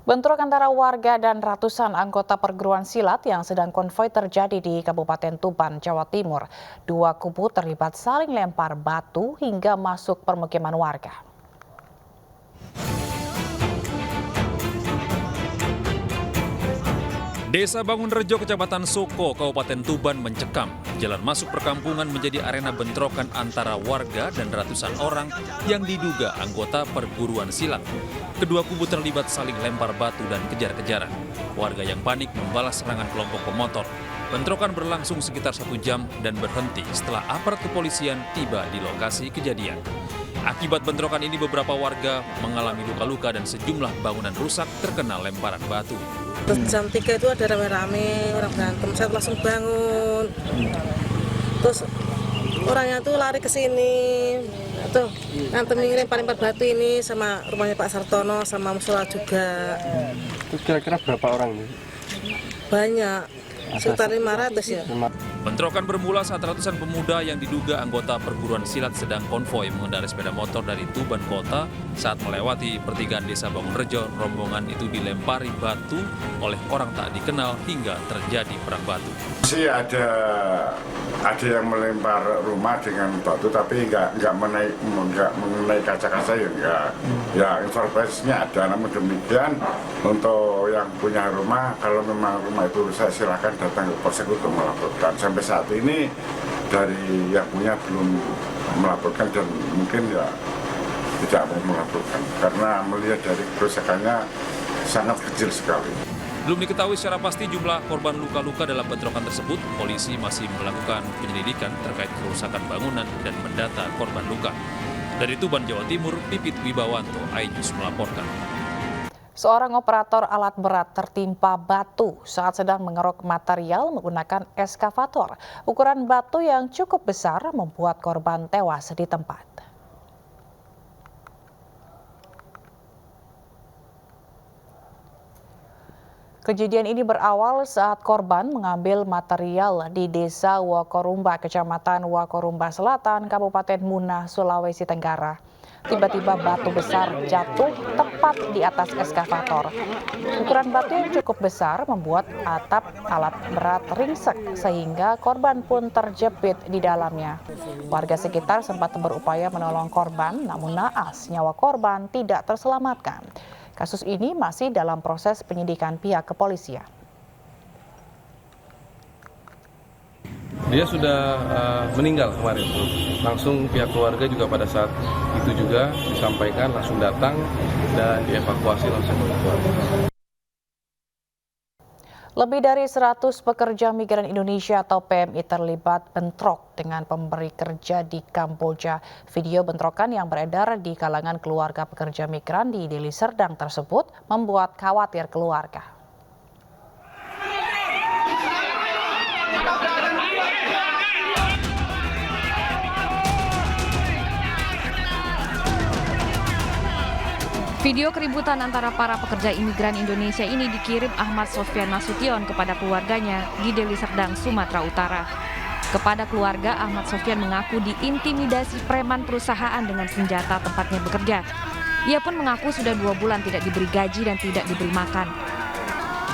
Bentrok antara warga dan ratusan anggota perguruan silat yang sedang konvoi terjadi di Kabupaten Tuban, Jawa Timur. Dua kubu terlibat saling lempar batu hingga masuk permukiman warga. Desa Bangunrejo, Kecamatan Soko, Kabupaten Tuban mencekam. Jalan masuk perkampungan menjadi arena bentrokan antara warga dan ratusan orang yang diduga anggota perguruan silat. Kedua kubu terlibat saling lempar batu dan kejar-kejaran. Warga yang panik membalas serangan kelompok pemotor. Bentrokan berlangsung sekitar 1 jam dan berhenti setelah aparat kepolisian tiba di lokasi kejadian. Akibat bentrokan ini beberapa warga mengalami luka-luka dan sejumlah bangunan rusak terkena lemparan batu. Terus jam 3 itu ada rame-rame orang berantem, saya langsung bangun. Terus orangnya tuh lari ke sini. Tuh, ngantem lempar batu ini sama rumahnya Pak Sartono sama musola juga. Itu kira-kira berapa orang nih? Banyak, sekitar 500 ya. Bentrokan bermula saat ratusan pemuda yang diduga anggota perguruan silat sedang konvoi mengendarai sepeda motor dari Tuban Kota. Saat melewati pertigaan Desa Bangunrejo, rombongan itu dilempari batu oleh orang tak dikenal hingga terjadi perang batu. Ada yang melempar rumah dengan batu, tapi nggak mengenai kaca-kaca ya enggak. Ya informasinya ada, namun demikian untuk yang punya rumah, kalau memang rumah itu rusak silakan datang ke polsek untuk melaporkan. Sampai saat ini dari yang punya belum melaporkan dan mungkin ya tidak mau melaporkan karena melihat dari kerusakannya sangat kecil sekali. Belum diketahui secara pasti jumlah korban luka-luka dalam bentrokan tersebut. Polisi masih melakukan penyelidikan terkait kerusakan bangunan dan mendata korban luka. Dari Tuban, Jawa Timur, Pipit Wibawanto, iNews melaporkan. Seorang operator alat berat tertimpa batu saat sedang mengeruk material menggunakan eskavator. Ukuran batu yang cukup besar membuat korban tewas di tempat. Kejadian ini berawal saat korban mengambil material di Desa Wakorumba, Kecamatan Wakorumba Selatan, Kabupaten Muna, Sulawesi Tenggara. Tiba-tiba batu besar jatuh tepat di atas eskavator. Ukuran batu yang cukup besar membuat atap alat berat ringsek sehingga korban pun terjepit di dalamnya. Warga sekitar sempat berupaya menolong korban, namun naas nyawa korban tidak terselamatkan. Kasus ini masih dalam proses penyidikan pihak kepolisian. Dia sudah meninggal kemarin. Langsung pihak keluarga juga pada saat itu juga disampaikan, langsung datang dan dievakuasi langsung ke keluarga. Lebih dari 100 pekerja migran Indonesia atau PMI terlibat bentrok dengan pemberi kerja di Kamboja. Video bentrokan yang beredar di kalangan keluarga pekerja migran di Deli Serdang tersebut membuat khawatir keluarga. Video keributan antara para pekerja imigran Indonesia ini dikirim Ahmad Sofyan Nasution kepada keluarganya di Deli Serdang, Sumatera Utara. Kepada keluarga, Ahmad Sofyan mengaku diintimidasi preman perusahaan dengan senjata tempatnya bekerja. Ia pun mengaku sudah 2 bulan tidak diberi gaji dan tidak diberi makan.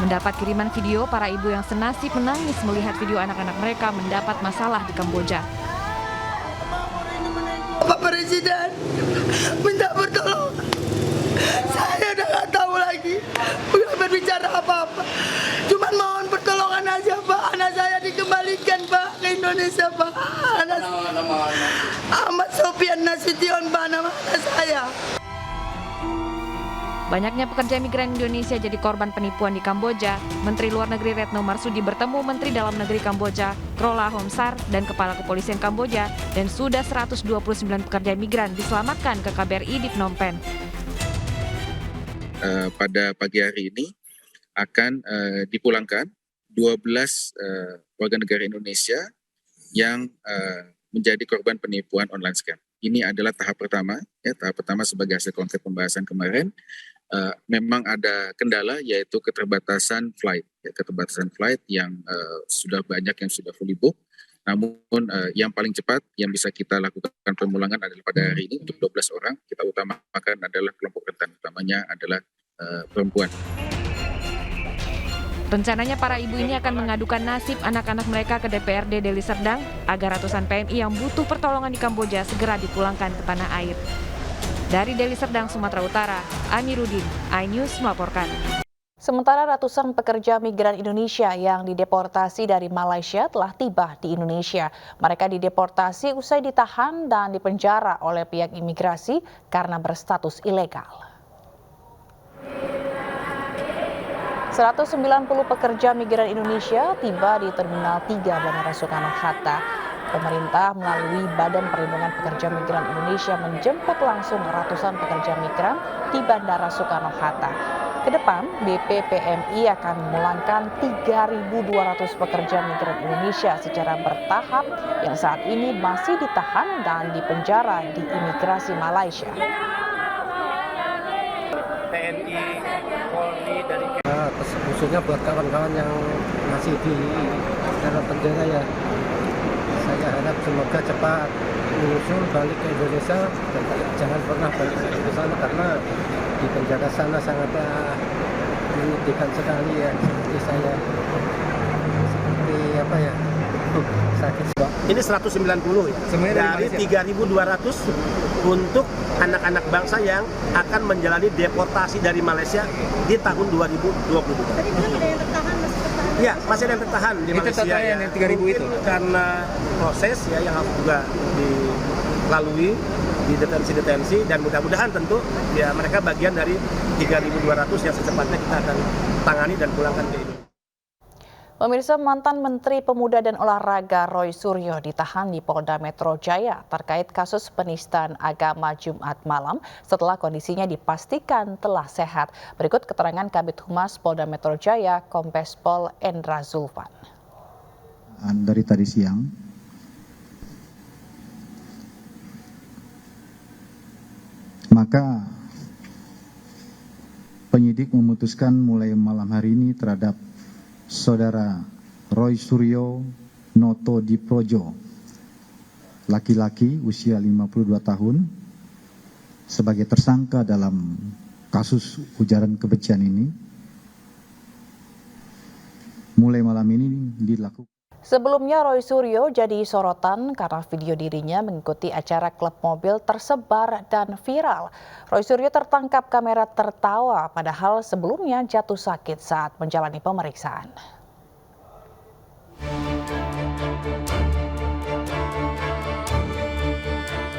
Mendapat kiriman video, para ibu yang senasib menangis melihat video anak-anak mereka mendapat masalah di Kamboja. Bapak Presiden minta pertolongan. Saya udah nggak tahu lagi, udah berbicara apa-apa. Cuman mohon pertolongan aja, Pak. Anak saya dikembalikan, Pak, ke Indonesia, Pak. Ahmad Sofyan Nasution, Pak, nama anak saya. Banyaknya pekerja migran Indonesia jadi korban penipuan di Kamboja. Menteri Luar Negeri Retno Marsudi bertemu Menteri Dalam Negeri Kamboja, Krolahom Homsar, dan Kepala Kepolisian Kamboja, dan sudah 129 pekerja migran diselamatkan ke KBRI di Phnom Penh. Pada pagi hari ini akan dipulangkan 12 warga negara Indonesia yang menjadi korban penipuan online scam. Ini adalah tahap pertama, ya, tahap pertama sebagai hasil konkret pembahasan kemarin. Memang ada kendala yaitu keterbatasan flight, yang sudah banyak yang sudah fully book. Namun yang paling cepat yang bisa kita lakukan pemulangan adalah pada hari ini untuk 12 orang. Kita utamakan adalah kelompok rentan, utamanya adalah perempuan. Rencananya para ibu ini akan mengadukan nasib anak-anak mereka ke DPRD Deli Serdang agar ratusan PMI yang butuh pertolongan di Kamboja segera dipulangkan ke tanah air. Dari Deli Serdang, Sumatera Utara, Amiruddin, iNews melaporkan. Sementara ratusan pekerja migran Indonesia yang dideportasi dari Malaysia telah tiba di Indonesia. Mereka dideportasi usai ditahan dan dipenjara oleh pihak imigrasi karena berstatus ilegal. 190 pekerja migran Indonesia tiba di Terminal 3 Bandara Soekarno-Hatta. Pemerintah melalui Badan Perlindungan Pekerja Migran Indonesia menjemput langsung ratusan pekerja migran di Bandara Soekarno-Hatta. Ke depan, BPPMI akan memulangkan 3.200 pekerja migran Indonesia secara bertahap yang saat ini masih ditahan dan dipenjara di imigrasi Malaysia. TNI, Polri dari khususnya buat kawan-kawan yang masih di dalam penjara ya, saya harap semoga cepat menyusul balik ke Indonesia dan jangan pernah balik ke sana karena di penjara sana sangatlah menyedihkan sekali ya, seperti saya seperti apa ya sakit. Ini 190 ya, dari 3.200 untuk anak-anak bangsa yang akan menjalani deportasi dari Malaysia di tahun 2022. Tadi bilang ada yang tertahan, masih tertahan? Iya, masih ada yang tertahan di Malaysia ya. Yang 3.000 itu? Karena proses ya yang harus juga dilalui di detensi dan mudah-mudahan tentu ya mereka bagian dari 3.200 yang secepatnya kita akan tangani dan pulangkan ke Indonesia. Pemirsa, mantan Menteri Pemuda dan Olahraga Roy Suryo ditahan di Polda Metro Jaya terkait kasus penistaan agama Jumat malam setelah kondisinya dipastikan telah sehat. Berikut keterangan Kabid Humas Polda Metro Jaya, Kombes Pol Endra Zulfan. Dari tadi siang, maka penyidik memutuskan mulai malam hari ini terhadap Saudara Roy Suryo Noto Diprojo, laki-laki usia 52 tahun, sebagai tersangka dalam kasus ujaran kebencian ini. Mulai malam ini dilakukan. Sebelumnya Roy Suryo jadi sorotan karena video dirinya mengikuti acara klub mobil tersebar dan viral. Roy Suryo tertangkap kamera tertawa padahal sebelumnya jatuh sakit saat menjalani pemeriksaan.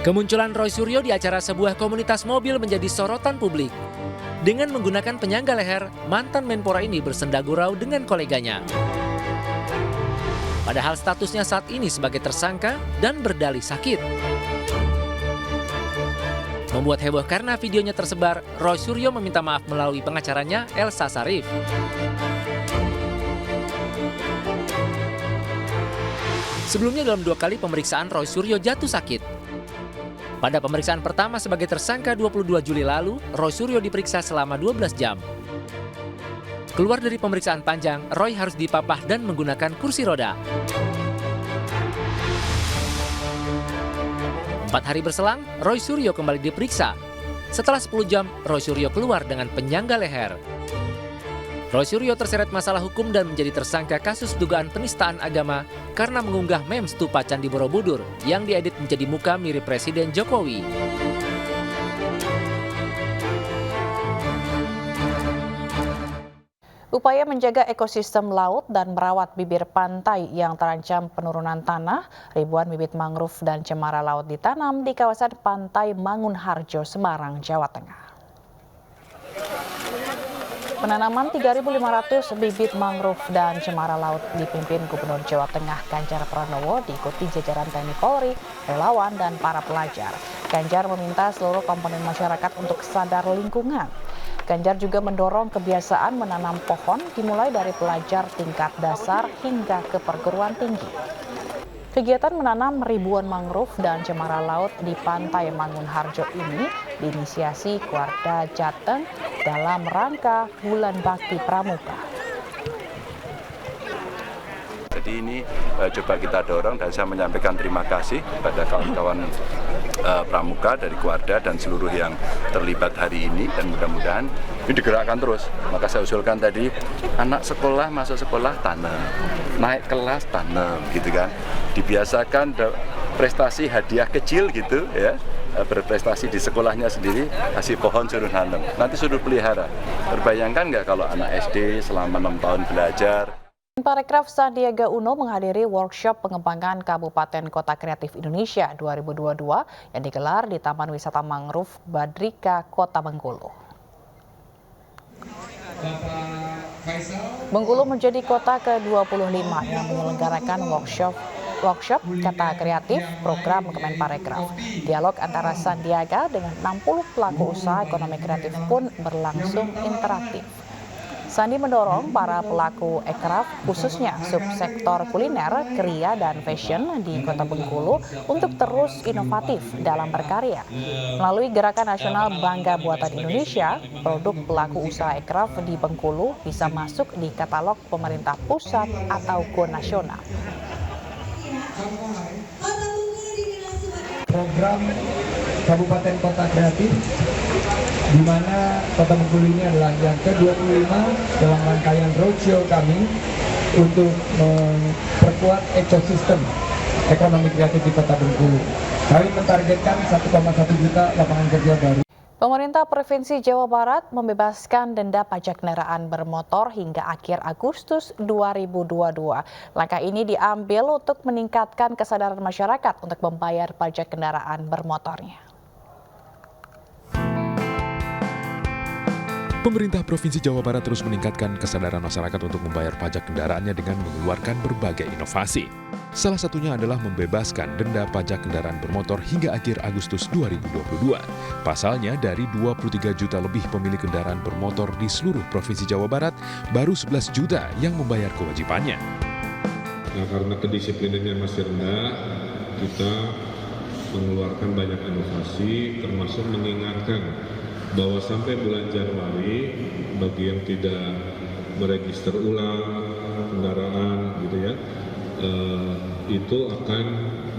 Kemunculan Roy Suryo di acara sebuah komunitas mobil menjadi sorotan publik. Dengan menggunakan penyangga leher, mantan Menpora ini bersenda gurau dengan koleganya. Padahal statusnya saat ini sebagai tersangka dan berdalih sakit. Membuat heboh karena videonya tersebar, Roy Suryo meminta maaf melalui pengacaranya Elsa Sarif. Sebelumnya dalam 2 kali pemeriksaan Roy Suryo jatuh sakit. Pada pemeriksaan pertama sebagai tersangka 22 Juli lalu, Roy Suryo diperiksa selama 12 jam. Keluar dari pemeriksaan panjang, Roy harus dipapah dan menggunakan kursi roda. 4 hari berselang, Roy Suryo kembali diperiksa. Setelah 10 jam, Roy Suryo keluar dengan penyangga leher. Roy Suryo terseret masalah hukum dan menjadi tersangka kasus dugaan penistaan agama karena mengunggah meme stupa Candi Borobudur yang diedit menjadi muka mirip Presiden Jokowi. Upaya menjaga ekosistem laut dan merawat bibir pantai yang terancam penurunan tanah, ribuan bibit mangrove dan cemara laut ditanam di kawasan Pantai Mangunharjo, Semarang, Jawa Tengah. Penanaman 3.500 bibit mangrove dan cemara laut dipimpin Gubernur Jawa Tengah Ganjar Pranowo diikuti jajaran TNI Polri, relawan, dan para pelajar. Ganjar meminta seluruh komponen masyarakat untuk sadar lingkungan. Ganjar juga mendorong kebiasaan menanam pohon dimulai dari pelajar tingkat dasar hingga ke perguruan tinggi. Kegiatan menanam ribuan mangrove dan cemara laut di Pantai Mangunharjo ini diinisiasi Keluarga Jateng dalam rangka Bulan Bakti Pramuka. Jadi ini coba kita dorong dan saya menyampaikan terima kasih kepada kawan-kawan Pramuka dari Keluarga dan seluruh yang terlibat hari ini dan mudah-mudahan Ini digerakkan terus. Maka saya usulkan tadi, anak sekolah masuk sekolah tanam, naik kelas tanam, gitu kan. Dibiasakan prestasi hadiah kecil gitu ya, berprestasi di sekolahnya sendiri, kasih pohon suruh nanam, nanti suruh pelihara. Terbayangkan nggak kalau anak SD selama 6 tahun belajar. Parekraf Sandiaga Uno menghadiri workshop pengembangan Kabupaten Kota Kreatif Indonesia 2022 yang digelar di Taman Wisata Mangrove Badrika, Kota Bengkulu. Bengkulu menjadi kota ke-25 yang menyelenggarakan workshop kata kreatif program Kemenparekraf. Dialog antara Sandiaga dengan 60 pelaku usaha ekonomi kreatif pun berlangsung interaktif. Sandi mendorong para pelaku ekraf, khususnya subsektor kuliner, kria, dan fashion di Kota Bengkulu untuk terus inovatif dalam berkarya. Melalui Gerakan Nasional Bangga Buatan Indonesia, produk pelaku usaha ekraf di Bengkulu bisa masuk di katalog pemerintah pusat atau go nasional. Program Kabupaten Kota Kreatif, di mana Kota Bengkulu ini adalah yang ke-25 dalam rangkaian roadshow kami untuk memperkuat ekosistem ekonomi kreatif di Kota Bengkulu. Kami mentargetkan 1,1 juta lapangan kerja baru. Pemerintah Provinsi Jawa Barat membebaskan denda pajak kendaraan bermotor hingga akhir Agustus 2022. Langkah ini diambil untuk meningkatkan kesadaran masyarakat untuk membayar pajak kendaraan bermotornya. Pemerintah Provinsi Jawa Barat terus meningkatkan kesadaran masyarakat untuk membayar pajak kendaraannya dengan mengeluarkan berbagai inovasi. Salah satunya adalah membebaskan denda pajak kendaraan bermotor hingga akhir Agustus 2022. Pasalnya, dari 23 juta lebih pemilik kendaraan bermotor di seluruh Provinsi Jawa Barat, baru 11 juta yang membayar kewajibannya. Nah, karena kedisiplinannya masih rendah, kita mengeluarkan banyak inovasi, termasuk mengingatkan bahwa sampai bulan Januari bagi yang tidak meregister ulang kendaraan gitu ya, itu akan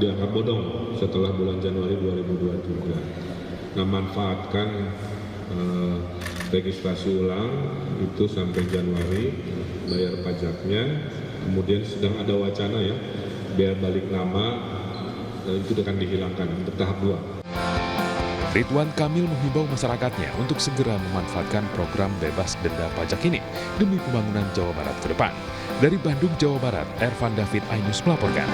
dianggap bodong setelah bulan Januari 2023. Nah, manfaatkan registrasi ulang itu sampai Januari, bayar pajaknya. Kemudian sedang ada wacana ya, biar balik nama itu akan dihilangkan untuk tahap 2. Ridwan Kamil menghimbau masyarakatnya untuk segera memanfaatkan program bebas denda pajak ini demi pembangunan Jawa Barat ke depan. Dari Bandung, Jawa Barat, Ervan David Ainus melaporkan.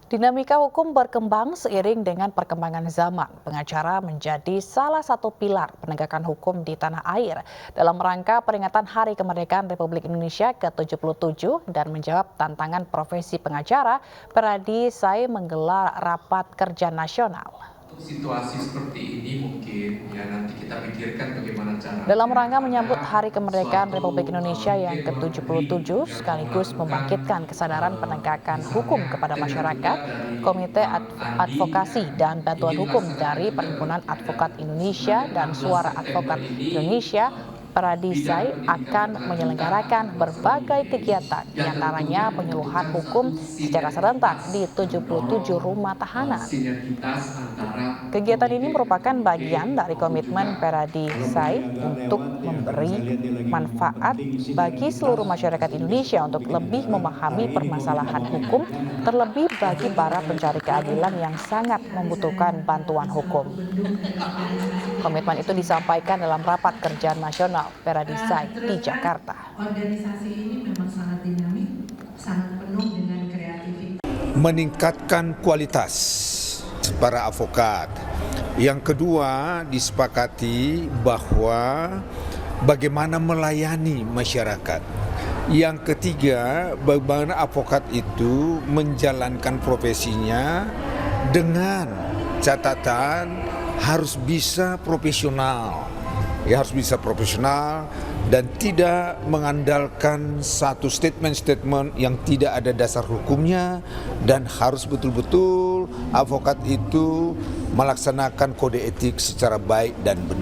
Dinamika hukum berkembang seiring dengan perkembangan zaman. Pengacara menjadi salah satu pilar penegakan hukum di tanah air dalam rangka peringatan Hari Kemerdekaan Republik Indonesia ke-77 dan menjawab tantangan profesi pengacara, Peradi Sai menggelar rapat kerja nasional. Situasi seperti ini mungkin ya nanti kita pikirkan bagaimana cara. Dalam rangka menyambut Hari Kemerdekaan Republik Indonesia yang ke-77 sekaligus membangkitkan kesadaran penegakan hukum kepada masyarakat, Komite Advokasi dan Bantuan Hukum dari Perhimpunan Advokat Indonesia dan Suara Advokat Indonesia, Peradi Sai akan menyelenggarakan berbagai kegiatan, diantaranya penyuluhan hukum secara serentak di 77 rumah tahanan. Kegiatan ini merupakan bagian dari komitmen Peradi Sai untuk memberi manfaat bagi seluruh masyarakat Indonesia untuk lebih memahami permasalahan hukum, terlebih bagi para pencari keadilan yang sangat membutuhkan bantuan hukum. Komitmen itu disampaikan dalam rapat kerja nasional Peradi Sai di Jakarta. Organisasi ini memang sangat dinamik, sangat penuh dengan kreativitas. Meningkatkan kualitas para advokat. Yang kedua, disepakati bahwa bagaimana melayani masyarakat. Yang ketiga, bagaimana advokat itu menjalankan profesinya dengan catatan harus bisa profesional. Ya, harus bisa profesional dan tidak mengandalkan satu statement-statement yang tidak ada dasar hukumnya, dan harus betul-betul advokat itu melaksanakan kode etik secara baik dan benar.